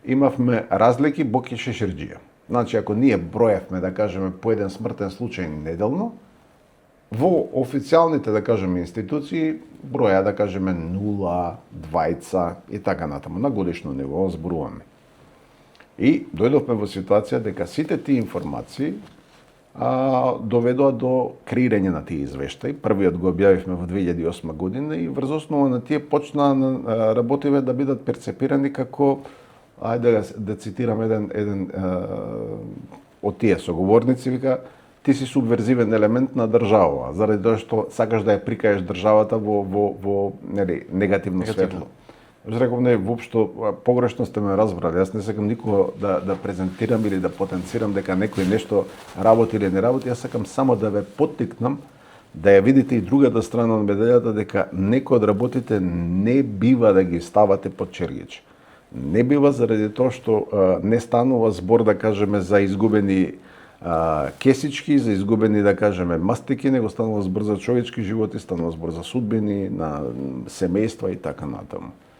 имавме разлики Боки Шешерџија. Значи, ако ние броевме, да кажеме, по еден смртен случај неделно, во официјалните, да кажеме, институции, броја, да кажеме, 0, 2 и така натаму. На годишно ниво зборуваме. И дојдовме во ситуација дека сите тие информации доведоа до креирање на тие извештаи. Првиот го објавивме во 2008 година и врз основа на тие почнаа работиве да бидат перцепирани како, ајде да цитирам еден од тие соговорници, вика, ти си субверзивен елемент на држава, заради тоа што сакаш да ја прикажеш државата во негативно светло. Реков, не, воопшто погрешно сте ме разбрали. Јас не сакам никого да презентирам или да потенцирам дека некој нешто работи или не работи. Јас сакам само да ве поттикнам да ја видите и другата страна на медалјата, дека некој од работите не бива да ги ставате под чергич. Не бива заради тоа што не станува збор, да кажеме, за изгубени кесички, за изгубени, да кажеме, мастики, него станува збор за човечки животи, станува збор за судбини, на семејства и така натаму.